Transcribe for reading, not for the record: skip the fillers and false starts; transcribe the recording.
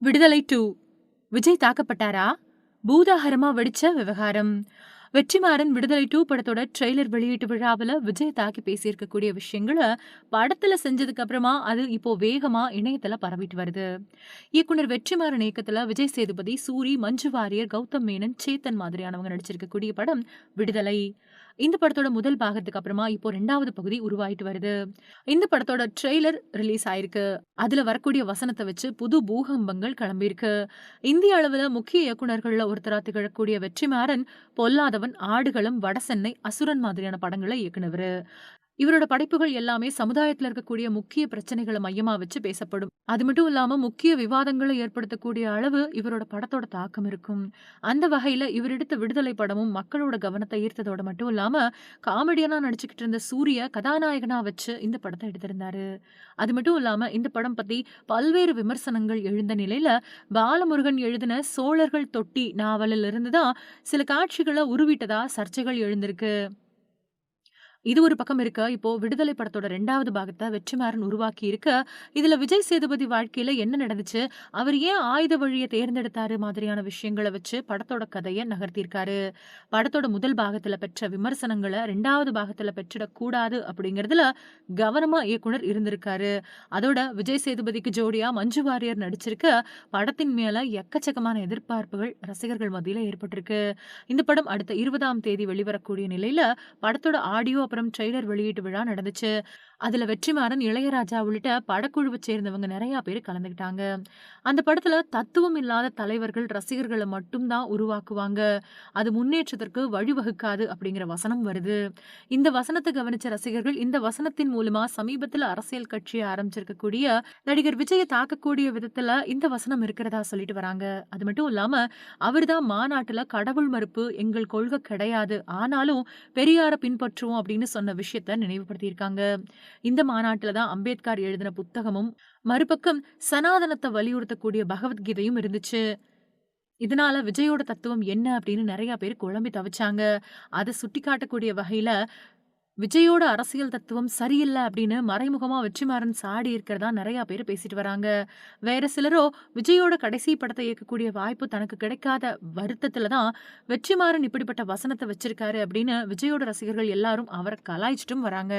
விடுதலை 2 விஜய் தாக்கப்பட்டாரா? பூதாகரமா வெடிச்ச விவகாரம். வெற்றிமாறன் விடுதலை 2 படத்தோட ட்ரெய்லர் வெளியீட்டு விழாவுல விஜய் தாக்கி பேசியிருக்கக்கூடிய விஷயங்கள படத்துல செஞ்சதுக்கு அப்புறமா அது இப்போ வேகமா இணையத்துல பரவிட்டு வருது. இயக்குனர் வெற்றிமாறன் இயக்கத்துல விஜய் சேதுபதி, சூரி, மஞ்சு வாரியர், கௌதம் மேனன், சேத்தன் மாதிரியானவங்க நடிச்சிருக்கக்கூடிய படம் விடுதலை. இந்த படத்தோட முதல் பாகத்துக்கு அப்புறமா இப்போ 2வது பகுதி உருவாயிட்டு வருது. இந்த படத்தோட ட்ரெய்லர் ரிலீஸ் ஆயிருக்கு. அதுல வரக்கூடிய வசனத்த வச்சு புது பூகம்பங்கள் கிளம்பியிருக்கு. இந்திய அளவுல முக்கிய இயக்குனர்கள்ல ஒருத்தரா திகழக்கூடிய வெற்றிமாறன், பொல்லாதவன், ஆடுகளம், வடசென்னை, அசுரன் மாதிரியான படங்கள இயக்குனவரு. இவரோட படைப்புகள் எல்லாமே சமுதாயத்துல இருக்கக்கூடிய முக்கிய பிரச்சனைகள மையமா வச்சு பேசப்படும். அது மட்டும் இல்லாம முக்கிய விவாதங்கள ஏற்படுத்தக்கூடிய அளவு இவரோட படத்தோட தாக்கம் இருக்கும். அந்த வகையில இவர் எடுத்த விடுதலை படமும் மக்களோட கவனத்தை ஈர்த்ததோட மட்டும் இல்லாம, காமெடியனா நடிச்சுக்கிட்டு இருந்த சூரிய கதாநாயகனா வச்சு இந்த படத்த எடுத்திருந்தாரு. அது மட்டும் இல்லாம இந்த படம் பத்தி பல்வேறு விமர்சனங்கள் எழுந்த நிலையில, பாலமுருகன் எழுதின சோழர்கள் தொட்டி நாவலில் இருந்து தான் சில காட்சிகள உருவிட்டதா சர்ச்சைகள் எழுந்திருக்கு. இது ஒரு பக்கம் இருக்க, இப்போ விடுதலை படத்தோட 2வது பாகத்த வெற்றிமாறன் உருவாக்கி இருக்க, இதுல விஜய் சேதுபதி வாழ்க்கையில என்ன நடந்துச்சு? அவர் ஏன் ஆயுத வழிய தேர்ந்தெடுத்தாரு? மாதிரியான விஷயங்கள வச்சு படத்தோட கதைய நகர்த்தியிருக்காரு. படத்தோட முதல் பாகத்துல பெற்ற விமர்சனங்கள 2வது பாகத்துல பெற்றிடக்கூடாது அப்படிங்கிறதுல கவனமா இயக்குனர் இருந்திருக்காரு. அதோட விஜய் சேதுபதிக்கு ஜோடியா மஞ்சு வாரியர் நடிச்சிருக்க, படத்தின் மேல எக்கச்சக்கமான எதிர்பார்ப்புகள் ரசிகர்கள் மத்தியில ஏற்பட்டிருக்கு. இந்த படம் அடுத்த 20ஆம் தேதி வெளிவரக்கூடிய நிலையில, படத்தோட ஆடியோ அப்புறம் ட்ரெய்லர் வெளியீட்டு விழா நடந்துச்சு. அதுல வெற்றிமாறன், இளையராஜா உள்ளிட்ட படக்குழுவை சேர்ந்தவங்க நிறைய பேர் கலந்துக்கிட்டாங்க. அந்த படத்துல தத்துவம் இல்லாத தலைவர்கள் ரசிகர்களை மட்டும் தான் உருவாக்குவாங்க. அது முன்னேற்றத்திற்கு வழிவகுக்காது அப்படிங்கிற வசனம் வருது. இந்த வசனத்தை கவனிச்ச ரசிகர்கள் இந்த வசனத்தின் மூலமா சமீபத்துல அரசியல் கட்சியை ஆரம்பிச்சிருக்கக்கூடிய நடிகர் விஜயை தாக்கக்கூடிய விதத்துல இந்த வசனம் இருக்கிறதா சொல்லிட்டு வராங்க. அது மட்டும் இல்லாம அவர்தான் மாநாட்டுல கடவுள் மறுப்பு எங்கள் கொள்கை கிடையாது, ஆனாலும் பெரியார பின்பற்றுவோம் அப்படின்னு சொன்ன விஷயத்த நினைவுபடுத்தியிருக்காங்க. இந்த மாநாட்டுல தான் அம்பேத்கர் எழுதின புத்தகமும், மறுபக்கம் சனாதனத்தை வலியுறுத்தக்கூடிய பகவத்கீதையும் இருந்துச்சு. இதனால விஜயோட தத்துவம் என்ன அப்படின்னு நெறைய பேர் குழம்பி தவிச்சாங்க. அத சுட்டிக்காட்டக்கூடிய வகையில, விஜயோட அரசியல் தத்துவம் சரியில்ல அப்படின்னு மறைமுகமா வெற்றிமாறன் சாடி இருக்கிறதா நெறைய பேர் பேசிட்டு வராங்க. வேற சிலரோ விஜயோட கடைசி படத்தை இயக்கக்கூடிய வாய்ப்பு தனக்கு கிடைக்காத வருத்தத்துல தான் வெற்றிமாறன் இப்படிப்பட்ட வசனத்த வச்சிருக்காரு அப்படின்னு விஜயோட ரசிகர்கள் எல்லாரும் அவர கலாய்ச்சிட்டும் வராங்க.